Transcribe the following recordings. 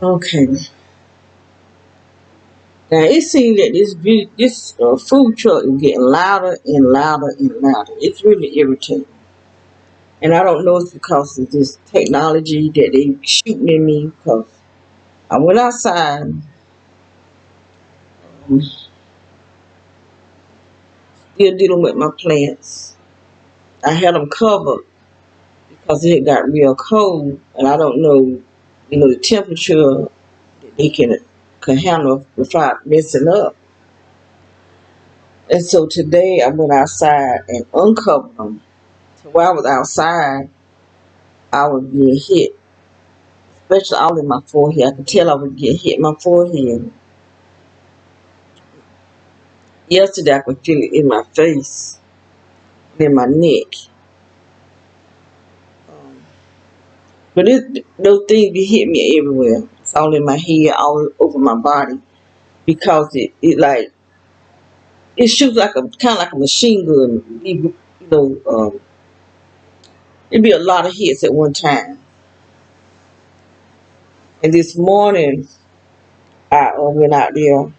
Okay. Now it seems that this food truck is getting louder and louder and louder. It's really irritating, and I don't know if it's because of this technology that they shooting at me. Because I went outside, still dealing with my plants. I had them covered because it got real cold, and I don't know, the temperature that they can handle without messing up. And so today I went outside and uncovered them. So while I was outside, I was getting hit, especially all in my forehead. I could tell I was getting hit in my forehead. Yesterday I could feel it in my face and in my neck. Um, but those things be hitting me everywhere. It's all in my head, all over my body, because it shoots like a kind of like a machine gun. It'd be a lot of hits at one time. And this morning I went out there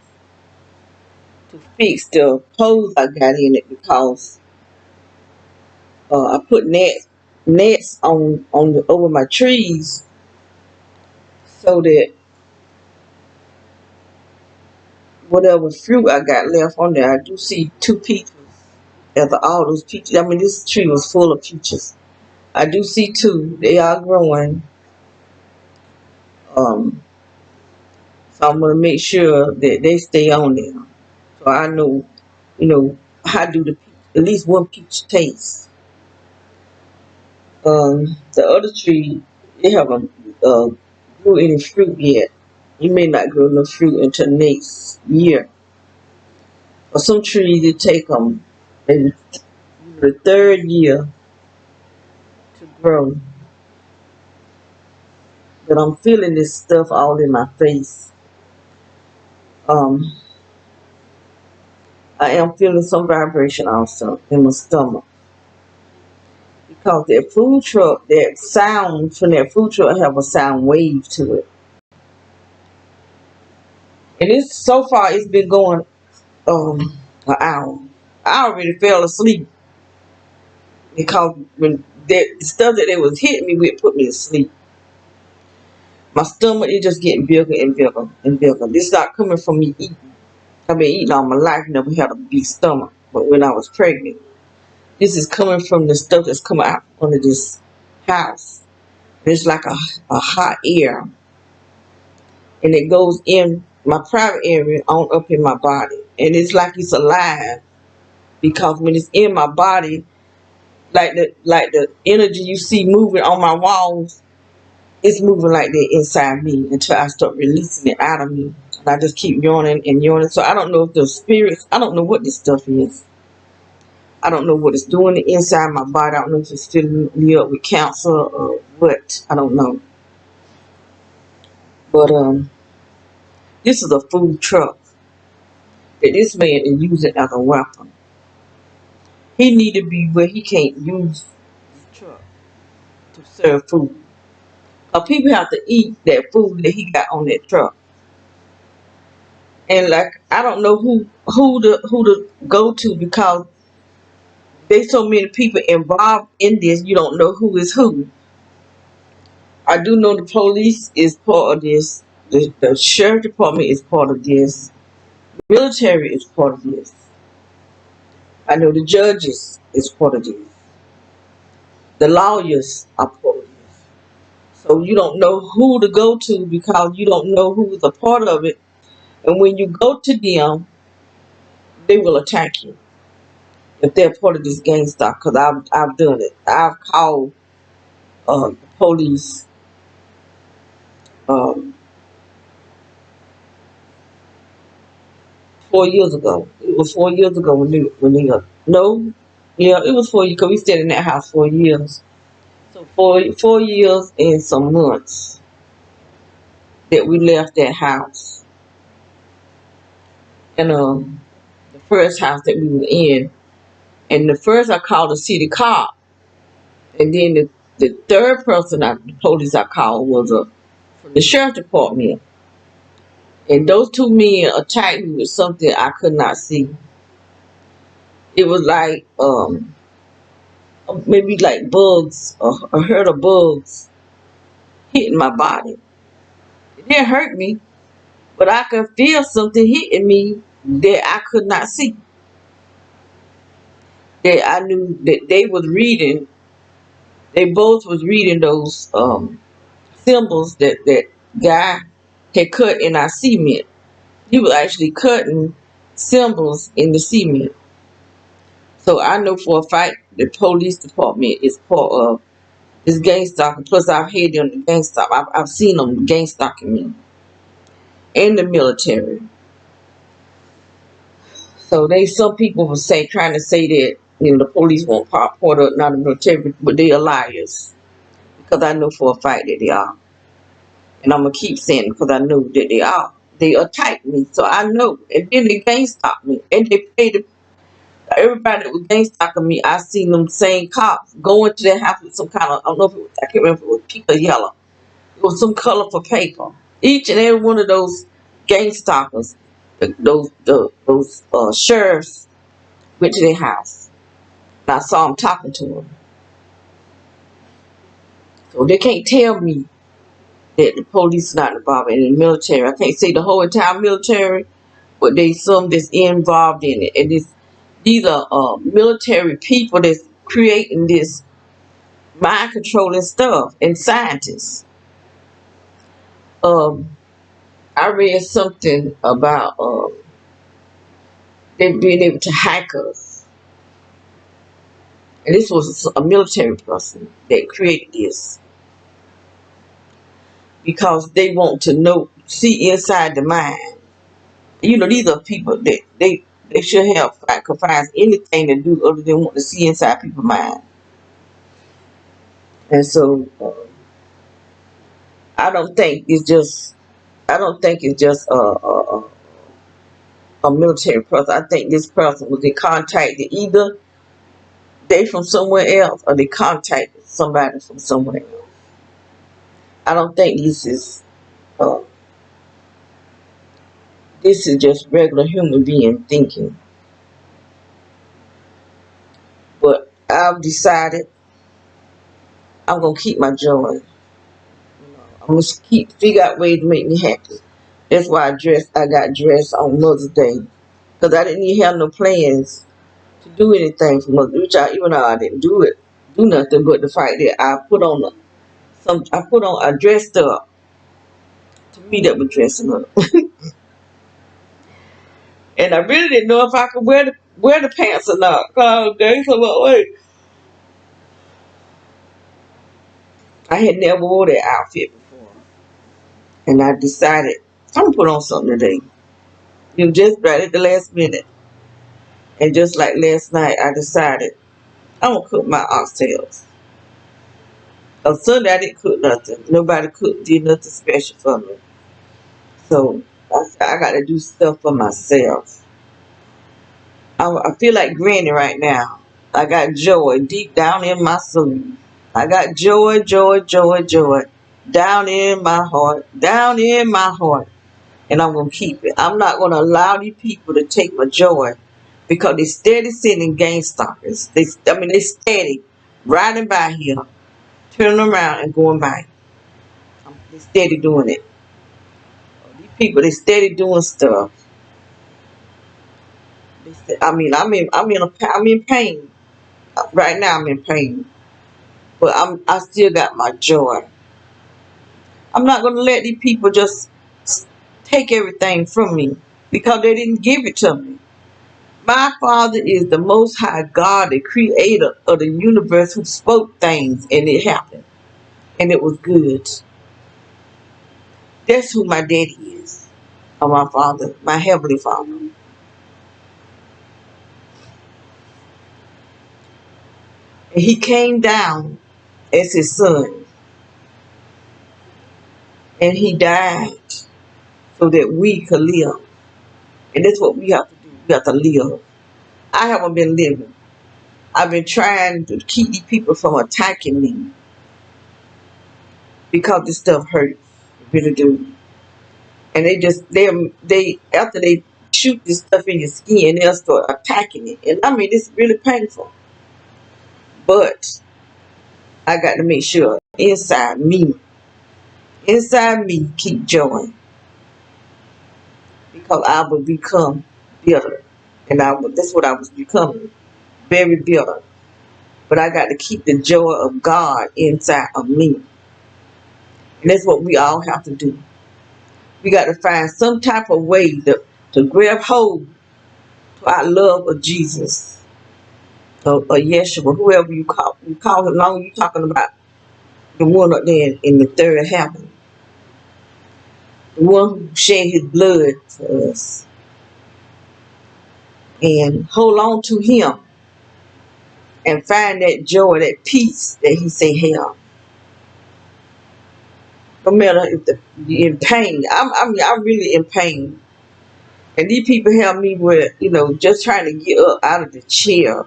to fix the holes I got in it because I put nets on the over my trees so that whatever fruit I got left on there, I do see two peaches. After all those peaches, I mean this tree was full of peaches. I do see two. They are growing. Um, so I'm gonna make sure that they stay on there. So I know, how do at least one peach taste. The other tree, they haven't grew any fruit yet. You may not grow no fruit until next year. For some trees, it take them maybe the third year to grow. But I'm feeling this stuff all in my face. Um, I am feeling some vibration also in my stomach because that food truck, that sound from that food truck have a sound wave to it, and it's so far it's been going an hour. I already fell asleep because when the stuff that they was hitting me with put me to sleep. My stomach is just getting bigger and bigger and bigger. This is not coming from me eating. I've been eating all my life, never had a big stomach. But when I was pregnant, this is coming from the stuff that's coming out under this house. It's like a hot air. And it goes in my private area on up in my body. And it's like it's alive. Because when it's in my body, like the energy you see moving on my walls, it's moving like that inside me until I start releasing it out of me. And I just keep yawning and yawning. So I don't know if the spirits, I don't know what this stuff is. I don't know what it's doing inside my body. I don't know if it's filling me up with cancer or what. I don't know. But this is a food truck that this man is using as a weapon. He need to be where he can't use the truck to serve food. People have to eat that food that he got on that truck. And like I don't know who to go to because there's so many people involved in this. You don't know who is who. I do know the police is part of this. The sheriff department is part of this. Military is part of this. I know the judges is part of this. The lawyers are part of this. So you don't know who to go to because you don't know who is a part of it. And when you go to them, they will attack you if they're part of this gang stuff. Because I've done it. I've called the police um, 4 years ago. It was 4 years ago when they no, yeah, it was 4 years because we stayed in that house 4 years. So 4 years and some months that we left that house, and the first house that we were in, and the first I called the city cop, and then the third person the police I called was a from the sheriff department. And those two men attacked me with something I could not see. It was like maybe like bugs, a herd of bugs hitting my body. It didn't hurt me, but I could feel something hitting me that I could not see. That I knew that they was reading. They both was reading those symbols that guy had cut in our cement. He was actually cutting symbols in the cement. So I know for a fact the police department is part of this gang stalking. Plus, I've had them gang stalk. I've seen them gang stalking me in the military. So some people will say, trying to say that the police won't part of not the military, but they are liars because I know for a fact that they are, and I'm gonna keep saying it because I know that they are. They attacked me, so I know, and then they gang stalked me, and they paid everybody that was gang stalking me. I seen them same cops go into their house with some kind of, I don't know if it was, I can't remember if it was pink or yellow. It was some colorful paper. Each and every one of those gang stalkers, those sheriffs went to their house. And I saw them talking to them. So they can't tell me that the police is not involved in the military. I can't say the whole entire military, but they some that's involved in it. And these are military people that's creating this mind controlling stuff and scientists. Um, I read something about them being able to hack us. And this was a military person that created this because they want to see inside the mind. These are people that they should have could find anything to do other than want to see inside people's mind. And so I don't think it's just a military person. I think this person was in contact with either they from somewhere else or they contacted somebody from somewhere else. I don't think uh, this is just regular human being thinking. But I've decided I'm gonna keep my joy. I'm gonna figure out ways to make me happy. That's why I got dressed on Mother's Day because I didn't even have no plans to do anything for Mother's Day. Even though I didn't do nothing, but the fact that I dressed up. To me, that was dressing up, and I really didn't know if I could wear the pants or not. Okay, so wait, I had never wore that outfit before, and I decided I'm gonna put on something today. Just right at the last minute. And just like last night, I decided I'm gonna cook my oxtails. On Sunday, I didn't cook nothing. Nobody did nothing special for me. So I got to do stuff for myself. I feel like Granny right now. I got joy deep down in my soul. I got joy, joy, joy, joy down in my heart, down in my heart. And I'm gonna keep it. I'm not gonna allow these people to take my joy because they steady sending gang stalkers. They steady riding by here, turning around and going by. They steady doing it. These people, they steady doing stuff. I'm in pain right now. I'm in pain, but I still got my joy. I'm not gonna let these people just take everything from me because they didn't give it to me. My Father is the Most High God, the Creator of the universe, who spoke things and it happened, and it was good. That's who my daddy is, or my Father, my Heavenly Father. And He came down as His Son, and He died so that we could live. And that's what we have to do. We have to live. I haven't been living. I've been trying to keep these people from attacking me because this stuff hurts. It really do. And they after they shoot this stuff in your skin, they'll start attacking it. And I mean, it's really painful. But I got to make sure inside me, keep joy, because I will become bitter, and that's what I was becoming, very bitter. But I got to keep the joy of God inside of me, and that's what we all have to do. We got to find some type of way to grab hold to our love of Jesus, or Yeshua, whoever you call him. Long as you're talking about the one up there in the third heaven, the one who shed his blood for us, and hold on to him and find that joy, that peace that he say have. No matter if you're in pain. I'm really in pain. And these people have me with, just trying to get up out of the chair,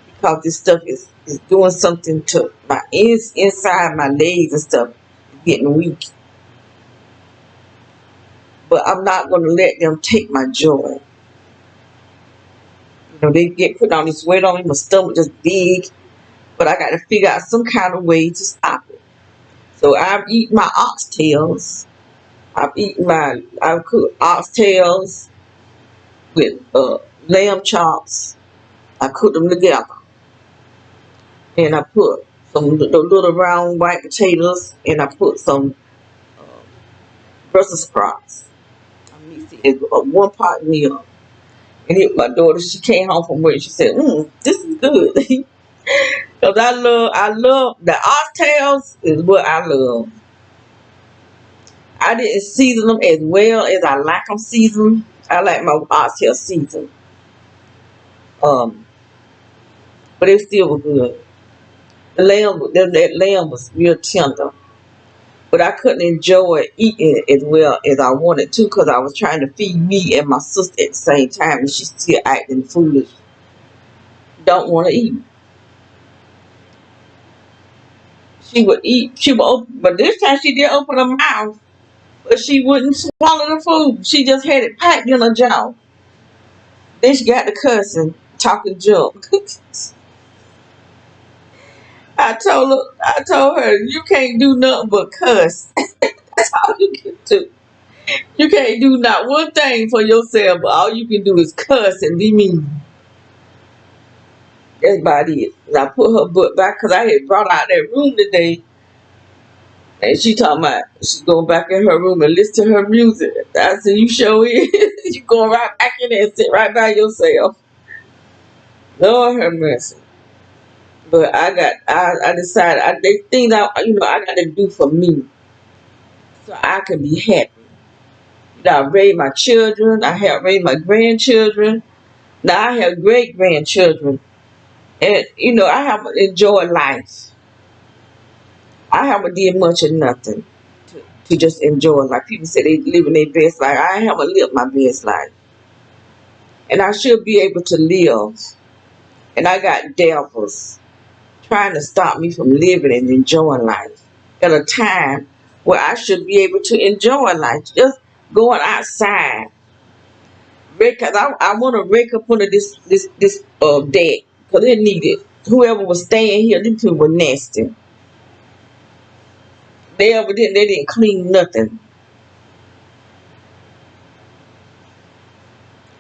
because this stuff is doing something to my inside my legs and stuff. It's getting weak. But I'm not going to let them take my joy. They get put on this weight on me, my stomach just big. But I got to figure out some kind of way to stop it. So I've eaten my oxtails. I've cooked oxtails with lamb chops. I cooked them together. And I put some little round white potatoes, and I put some Brussels sprouts. I mixed it in one pot meal. And my daughter, she came home from work. She said, this is good. Because I love the oxtails is what I love. I didn't season them as well as I like them seasoned. I like my oxtail seasoned. But it still was good. That lamb was real tender. But I couldn't enjoy eating it as well as I wanted to, because I was trying to feed me and my sister at the same time, and she's still acting foolish. Don't want to eat. She would eat. She would open, but this time she did open her mouth, but she wouldn't swallow the food. She just had it packed in her jaw. Then she got to cussing, talking junk. I told her, you can't do nothing but cuss. That's all you can do. You can't do not one thing for yourself, but all you can do is cuss and be mean. That's about it. And I put her butt back, because I had brought her out that room today. And she talking about she's going back in her room and listen to her music. I said, you sure is. You going right back in there and sit right by yourself. Lord have mercy. But I decided, the things I got to do for me, so I can be happy. I raised my children. I have raised my grandchildren. Now I have great grandchildren. And, I haven't enjoyed life. I haven't did much of nothing to just enjoy life. People say they living their best life. I haven't lived my best life. And I should be able to live. And I got devils trying to stop me from living and enjoying life at a time where I should be able to enjoy life. Just going outside. Because I want to rake up under this deck, because it needed. Whoever was staying here, these people were nasty. They didn't clean nothing.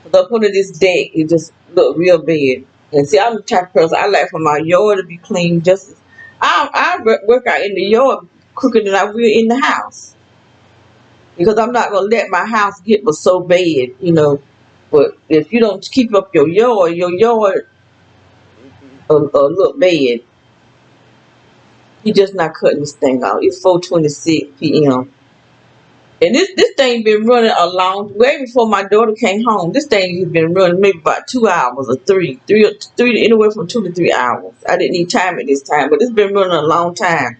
Because up under this deck, it just looked real bad. And see, I'm the type of person, I like for my yard to be clean. I work out in the yard quicker than I will in the house. Because I'm not going to let my house get so bad, But if you don't keep up your yard look bad. He just not cutting this thing out. It's 4:26 p.m. And this thing been running a long way before my daughter came home. This thing has been running maybe about 2 hours or three, anywhere from 2 to 3 hours. I didn't need time at this time, but it's been running a long time.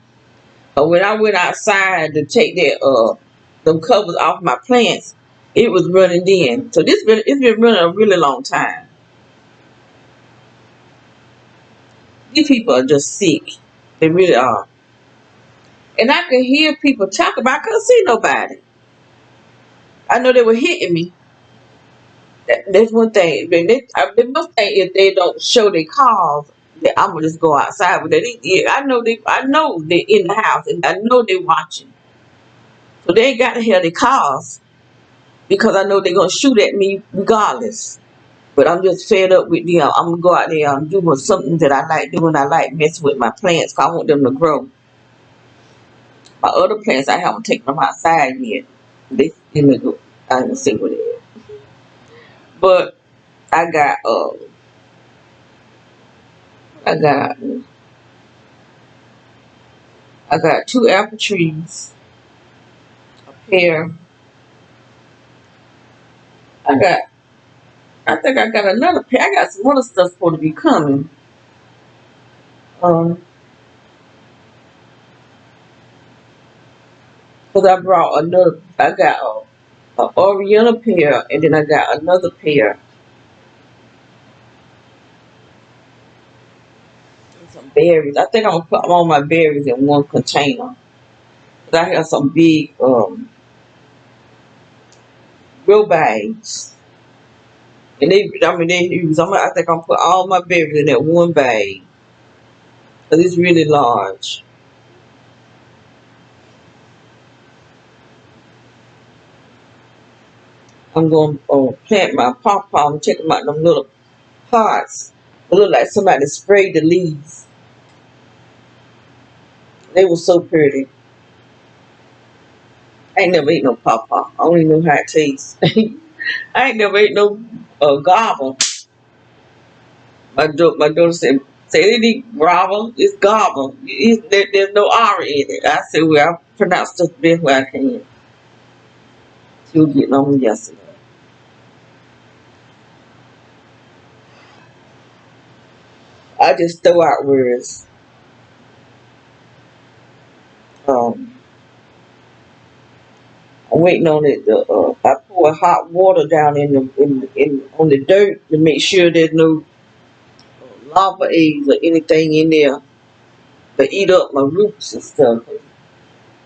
When I went outside to take them covers off my plants, it was running then. So it's been running a really long time. These people are just sick. They really are. And I could hear people talk about. I couldn't see nobody. I know they were hitting me. That's one thing. The most thing if they don't show their cars, that I'm gonna just go outside. But yeah, I know they're in the house, and I know they're watching. So they ain't got to have their cars because I know they're gonna shoot at me regardless. But I'm just fed up with them. I'm gonna go out there and do something that I like doing. I like messing with my plants 'cause I want them to grow. My other plants, I haven't taken them outside yet. They still look. I don't see what it is. But I got I got I got 2 apple trees, a pear. I got I think I got another pear. I got some other stuff supposed to be coming. Um, cause I brought another. I got a Oriental pear, and then I got another pear and some berries. I think I'm gonna put all my berries in one container. Cause I have some big grow bags, and they use. I think I'm gonna put all my berries in that one bag. Cause it's really large. I'm gonna plant my pawpaw and check them out in them little pots. It looked like somebody sprayed the leaves. They were so pretty. I ain't never ate no pawpaw. I only know how it tastes. I ain't never ate no gobble. My daughter say they eat gobble. It's gobble. There's no R in it. I said, well, I pronounced the best way I can. She was getting on me yesterday. I just throw out words. Um, I'm waiting on it. I pour hot water down in on the dirt to make sure there's no lava eggs or anything in there to eat up my roots and stuff.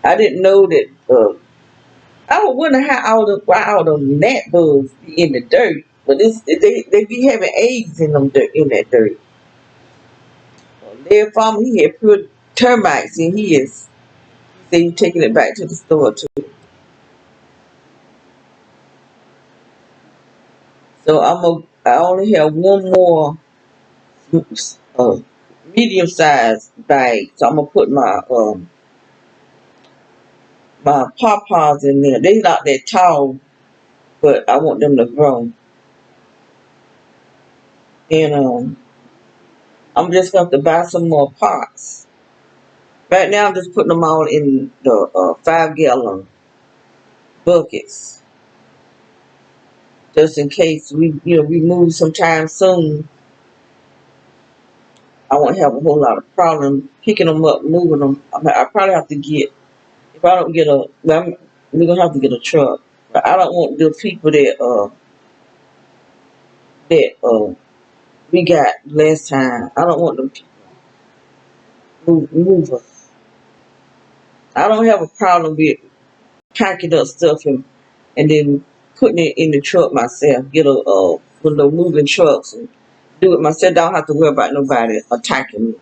I didn't know that. I was wondering how all the gnat bugs be in the dirt, but they be having eggs in them in that dirt. Their farmer he had put termites in his. He said he's taking it back to the store too. So I only have one more uh, medium sized bag. So I'm gonna put my pawpaws in there. They not that tall, but I want them to grow. And I'm just going to buy some more pots. Right now, I'm just putting them all in the 5-gallon buckets, just in case we move sometime soon. I won't have a whole lot of problem picking them up, moving them. I probably have to get if I don't get we're gonna have to get a truck. But I don't want the people that we got last time. I don't want them people move us. I don't have a problem with packing up stuff and then putting it in the truck myself. Get one of those moving trucks and do it myself. Don't have to worry about nobody attacking me.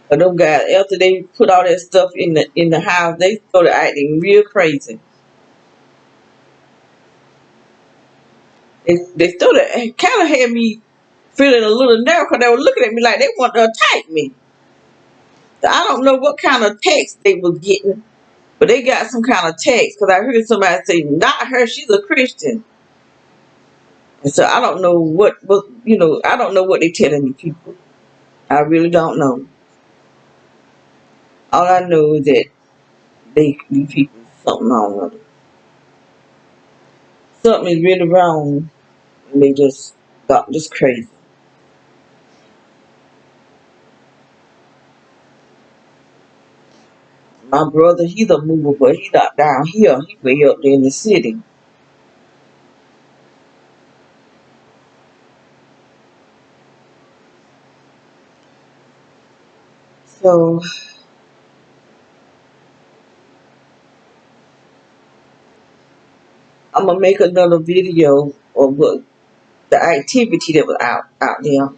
But those guys, after they put all that stuff in the house, they started acting real crazy. They started kind of had me feeling a little nervous because they were looking at me like they wanted to attack me. So I don't know what kind of text they was getting, but they got some kind of text because I heard somebody say, "Not her, she's a Christian." And so I don't know I don't know what they telling the people. I really don't know. All I know is that these people something wrong with them. Something is really wrong, and they just got just crazy. My brother, he's a mover, but he not down here. He way up there in the city. So I'm gonna make another video of what the activity that was out there.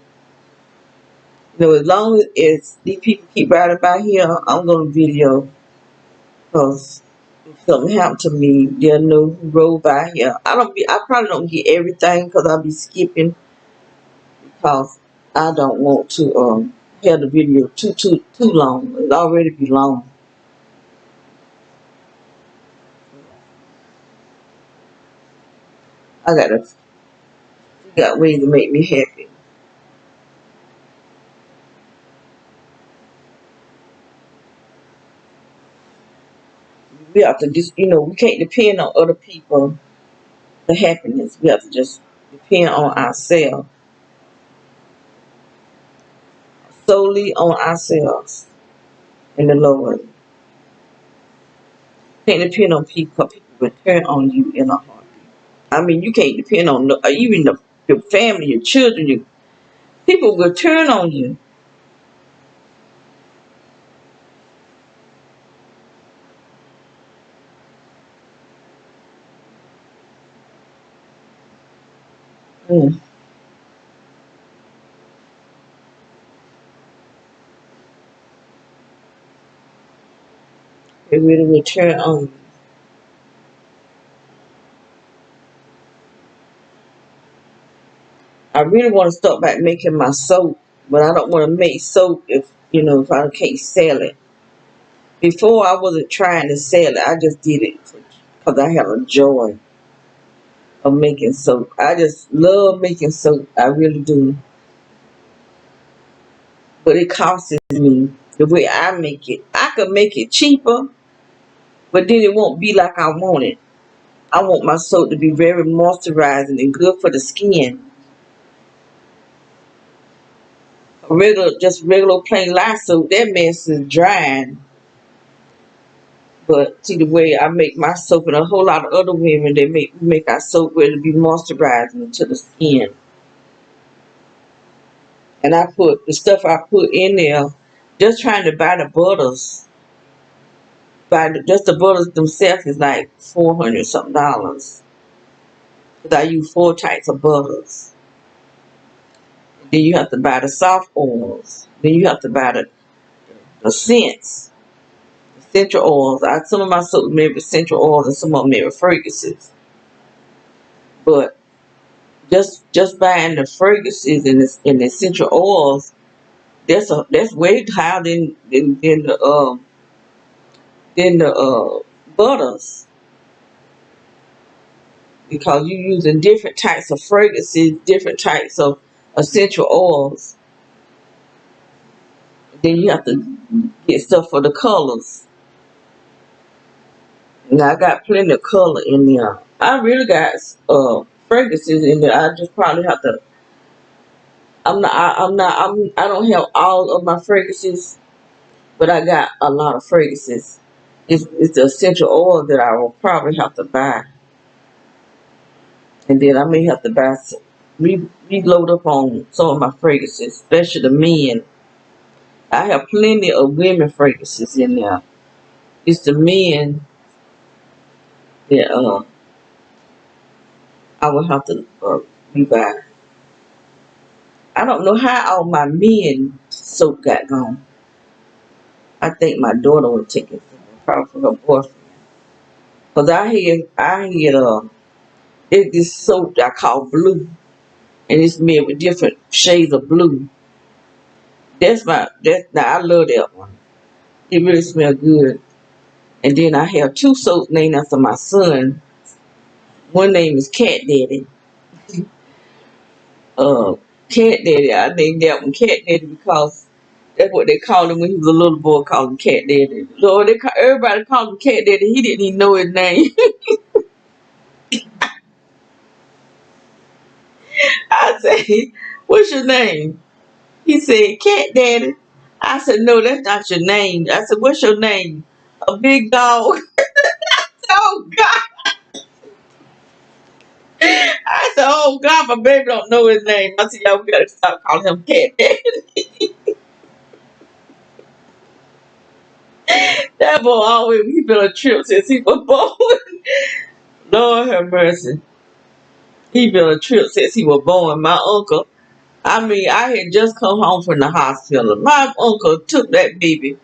As long as these people keep riding by here, I'm gonna video, because if something happened to me, they'll know who rode by here. I probably don't get everything because I'll be skipping, because I don't want to have the video too long. It already be long. I gotta figure out ways to make me happy. We have to just, we can't depend on other people for happiness. We have to just depend on ourselves, solely on ourselves and the Lord. Can't depend on people. People will turn on you in a heartbeat. I mean, you can't depend on even your family, your children. People will turn on you. Mm. They really will turn on you. I really want to start back making my soap, but I don't want to make soap if I can't sell it. Before, I wasn't trying to sell it. I just did it because I have a joy of making soap. I just love making soap. I really do. But it costs me the way I make it. I could make it cheaper, but then it won't be like I want it. I want my soap to be very moisturizing and good for the skin. Regular plain lye soap, that mess is drying. But see the way I make my soap, and a whole lot of other women, they make our soap where to be moisturizing to the skin. And I put the stuff I put in there, just trying to buy the butters. Just the butters themselves is like $400 something dollars. Because I use 4 types of butters. Then you have to buy the soft oils. Then you have to buy the scents, essential oils. Some of my soaps made with essential oils and some of them made with fragrances. But just buying the fragrances and the essential oils, that's way higher than the butters, because you're using different types of fragrances, different types of essential oils. Then you have to get stuff for the colors. Now I got plenty of color in there. I really got fragrances in there. I just probably have to. I don't have all of my fragrances, but I got a lot of fragrances. It's the essential oil that I will probably have to buy, and then I may have to buy reload up on some of my fragrances, especially the men. I have plenty of women fragrances in there. It's the men that I will have to rebuy. I don't know how all my men soap got gone. I think my daughter would take it from her, probably from her boyfriend. Cause I had this soap that I call blue, and it's made with different shades of blue. Now I love that one. It really smells good. And then I have 2 soaps named after my son. One name is Cat Daddy. Uh, Cat Daddy. I named that one Cat Daddy because that's what they called him when he was a little boy. Called him Cat Daddy. Lord, everybody called him Cat Daddy. He didn't even know his name. I said, "What's your name?" He said, "Cat Daddy." I said, "No, that's not your name." I said, "What's your name?" "A big dog." Oh God! I said, "Oh God, my baby don't know his name." I said, "Y'all, we gotta stop calling him Cat Daddy." That boy always he been a trip since he was born. Lord have mercy. He been a trip since he was born. My uncle, I mean, I had just come home from the hospital. My uncle took that baby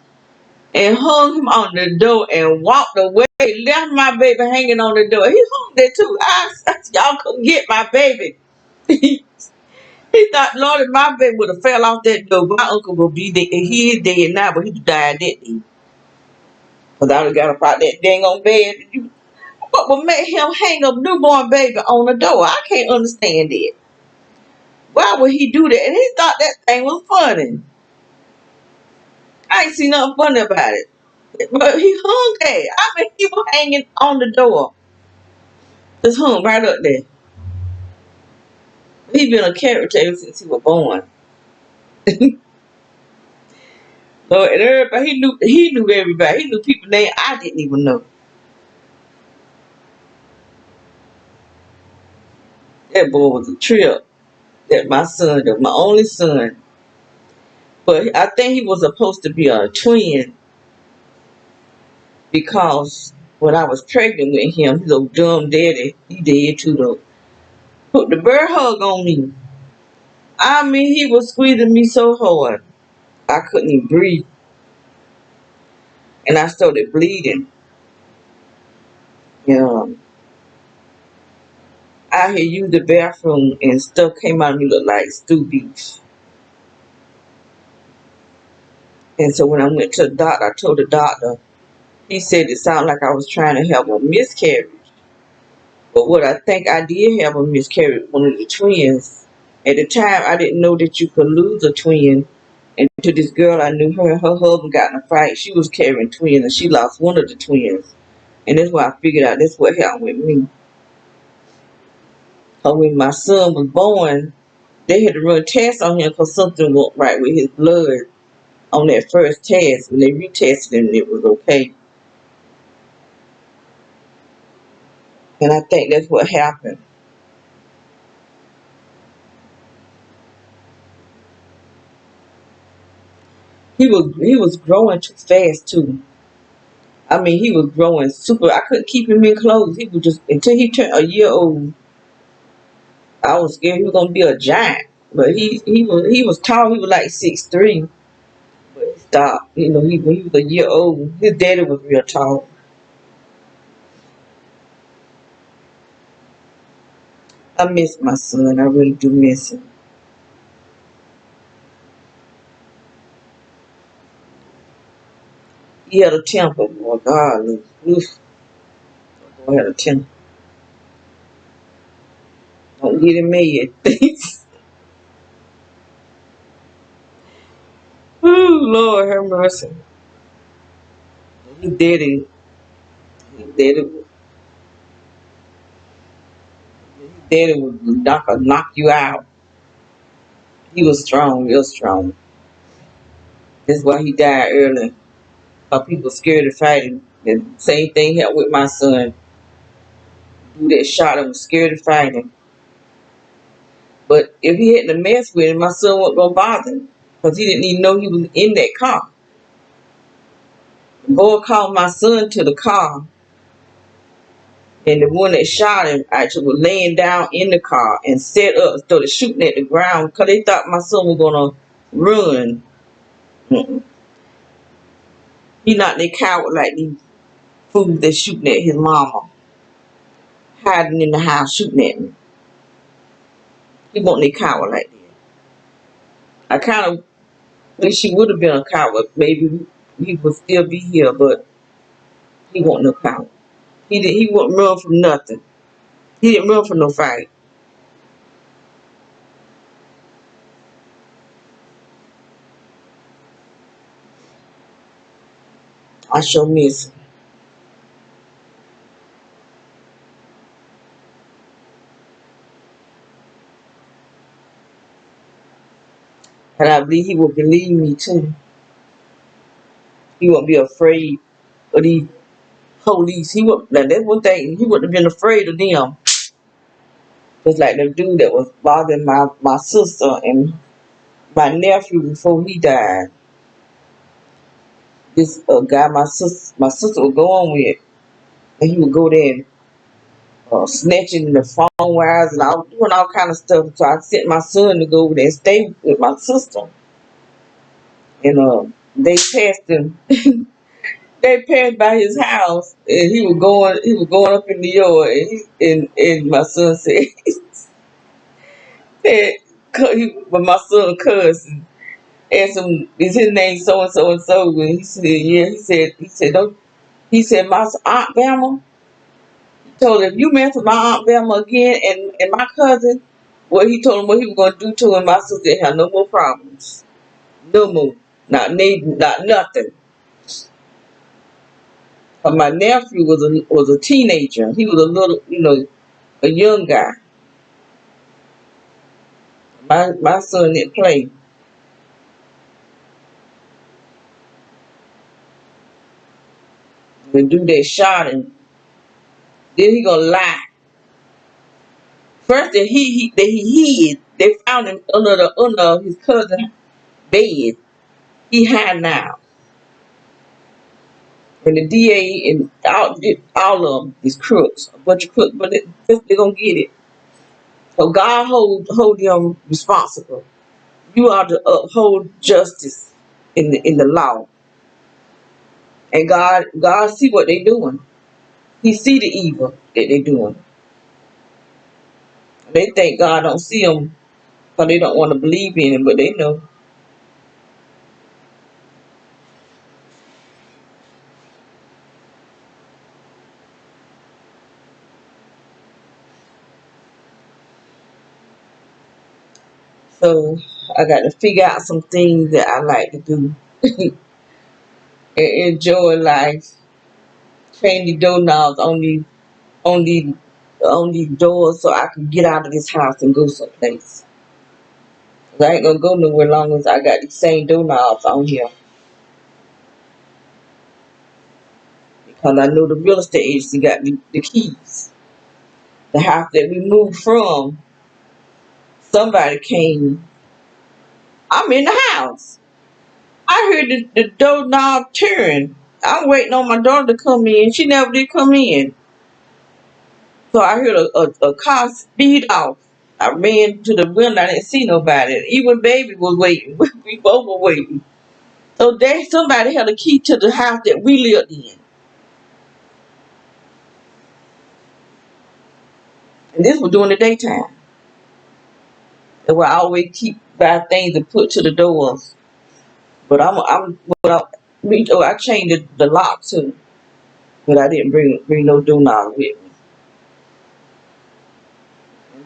and hung him on the door and walked away. Left my baby hanging on the door. He hung there too. Y'all come get my baby. He thought, Lord, if my baby would have fell off that door, my uncle would be dead. He is dead now, but he died that day. Because I would have got up out that dang on bed. What would make him hang a newborn baby on the door? I can't understand it. Why would he do that? And he thought that thing was funny. I ain't seen nothing funny about it. But he hung there. I mean, he was hanging on the door. Just hung right up there. He been a character ever since he was born. So, and everybody, he knew everybody. He knew people name I didn't even know. That boy was a trip. That my son, that my only son. But I think he was supposed to be a twin because when I was pregnant with him, his old dumb daddy, he did too though. Put the bear hug on me. I mean, he was squeezing me so hard. I couldn't even breathe. And I started bleeding. You know, I had used the bathroom and stuff came out of me look like stew beef. And so when I went to the doctor, I told the doctor, he said it sounded like I was trying to have a miscarriage. But what I think I did have a miscarriage, one of the twins. At the time, I didn't know that you could lose a twin. And to this girl I knew, her husband got in a fight. She was carrying twins, and she lost one of the twins. And that's why I figured out that's what happened with me. But when my son was born, they had to run tests on him because something wasn't right with his blood on that first test. When they retested him, it was okay. And I think that's what happened. He was growing too fast too. I mean, he was growing super. I couldn't keep him in clothes. He was just until he turned a year old. I was scared he was gonna be a giant. But he was tall. He was like 6'3". But he stopped. You know, when he was a year old. His daddy was real tall. I miss my son. I really do miss him. He had a temper. Oh God, oof, boy had a temper. Don't get him mad. Ooh, Lord have mercy. He did it. He did it. Daddy would knock you out. He was strong, real strong. That's why he died early. Because people scared to fight him. The same thing happened with my son. Who that shot him was scared to fight him. But if he hadn't messed with him, my son wasn't going to bother him. Because he didn't even know he was in that car. The boy called my son to the car. And the one that shot him actually was laying down in the car and set up, started shooting at the ground because they thought my son was going to run. Mm-mm. He not that coward like these fools that shooting at his mama, hiding in the house shooting at me. He wasn't a coward like that. I kind of wish he would have been a coward. Maybe he would still be here, but he wasn't no coward. He wouldn't run from nothing. He didn't run from no fight. I sure miss him. And I believe he would believe me too. He won't be afraid of these police. He would. Now that's one thing. He wouldn't have been afraid of them. Just like the dude that was bothering my sister and my nephew before he died. this guy my sister would go on with, and he would go there and snatching the phone wires and all doing all kind of stuff. So I sent my son to go over there and stay with my sister. And they passed him. They passed by his house, and he was going up in the yard, and my son said, said but my son cousin asked him, is his name so and so and so? And he said, yeah. He said, don't. He said, my Aunt Bama told him, if you mess with my Aunt Bama again and my cousin, well, he told him what he was going to do to him. My sister didn't have no more problems. No more. Not nothing. But my nephew was a teenager. He was a little, a young guy. My son didn't play. And do that shot, and then he gonna lie. First that he hid. They found him under his cousin's bed. He hid now. And the DA and all of them is crooks, a bunch of crooks, but they're gonna get it. So God hold them responsible. You are to uphold justice in the law, and God see what they doing. He see the evil that they doing. They think God don't see them because they don't want to believe in him, but they know. So I got to figure out some things that I like to do and enjoy life. Change the doorknobs on these doors so I can get out of this house and go someplace. 'Cause I ain't gonna go nowhere long as I got these same doorknobs on here. Because I know the real estate agency got the keys. The house that we moved from, somebody came. I'm in the house. I heard the doorknob turn. I'm waiting on my daughter to come in. She never did come in. So I heard a car speed off. I ran to the window. I didn't see nobody. Even baby was waiting. We both were waiting. So somebody had a key to the house that we lived in. And this was during the daytime. And where I always keep bad things to put to the doors. But I changed the lock too. But I didn't bring no doorknob with me.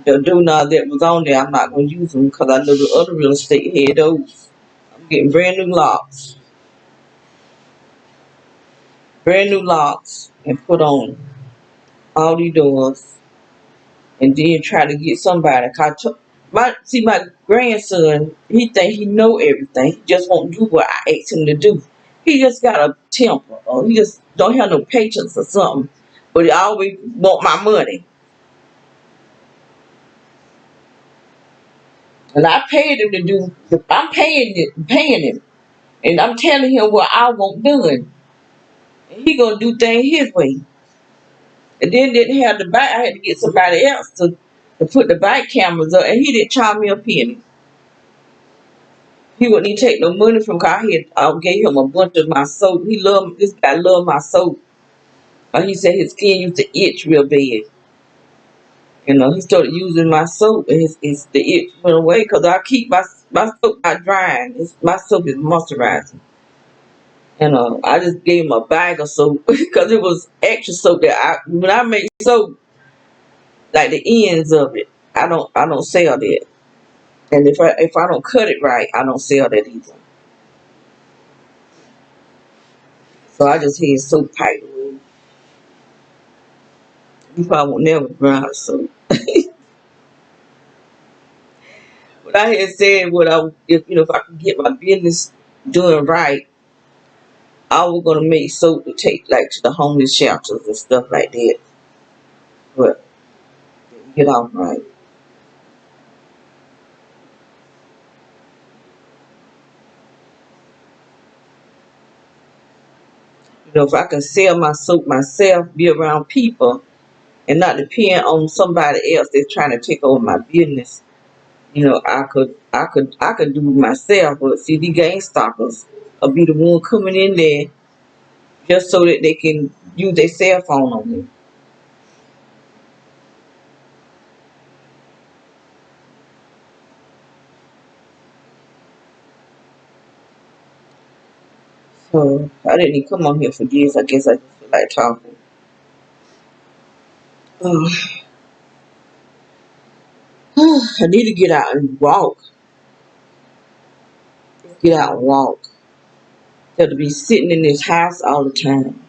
The doorknob that was on there, I'm not going to use them because I know the other real estate had those. I'm getting brand new locks, and put on all these doors, and then try to get somebody. My grandson, he think he know everything. He just won't do what I ask him to do. He just got a temper, or he just don't have no patience or something. But he always want my money, and I paid him to do. I'm paying him, and I'm telling him what I want done, and he gonna do things his way. And then didn't have the bike. I had to get somebody else to put the bike cameras up, and he didn't charge me a penny. He wouldn't even take no money from car. I gave him a bunch of my soap. This guy loved my soap. He said his skin used to itch real bad. He started using my soap, and the itch went away because I keep my soap not drying. My soap is moisturizing. I just gave him a bag of soap because it was extra soap when I make soap, like the ends of it, I don't sell that. And if I don't cut it right, I don't sell that either. So I just had soap tight away. You probably won't never run out of soap. But I had said if I could get my business doing right, I was gonna make soap to take like to the homeless shelters and stuff like that. But didn't get off right. You know, if I can sell my soap myself, be around people, and not depend on somebody else that's trying to take over my business, you know, I could do it myself. But see, these gang stalkers will be the one coming in there just so that they can use their cell phone on me. So I didn't even come on here for this. I guess I just feel like talking. Uh, I need to get out and walk. Get out and walk. Instead of be sitting in this house all the time.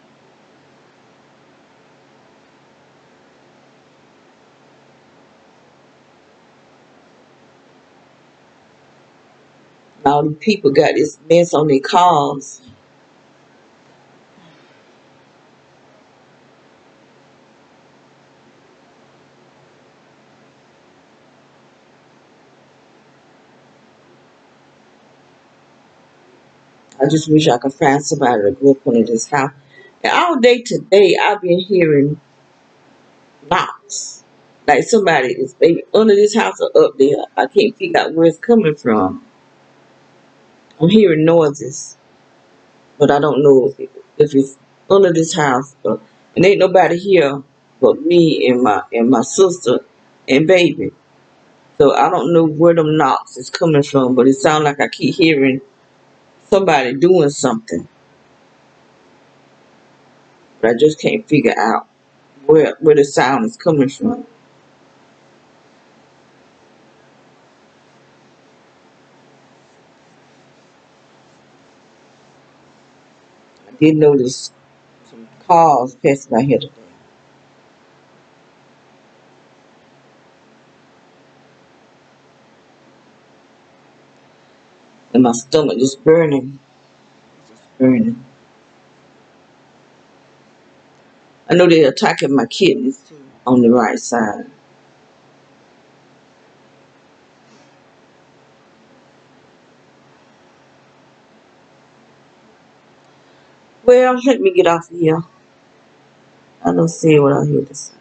All these people got this mess on their cars. I just wish I could find somebody to go up into this house. And all day today, I've been hearing knocks. Like somebody is maybe under this house or up there. I can't figure out where it's coming from. I'm hearing noises, but I don't know if it's under this house. And ain't nobody here but me and my sister and baby. So I don't know where them knocks is coming from, but it sounds like I keep hearing somebody doing something. But I just can't figure out where the sound is coming from. I did notice some cars passing by here today. And my stomach is burning. It's just burning. I know they're attacking my kidneys too on the right side. Well, let me get off of here. I don't see what I hear to say.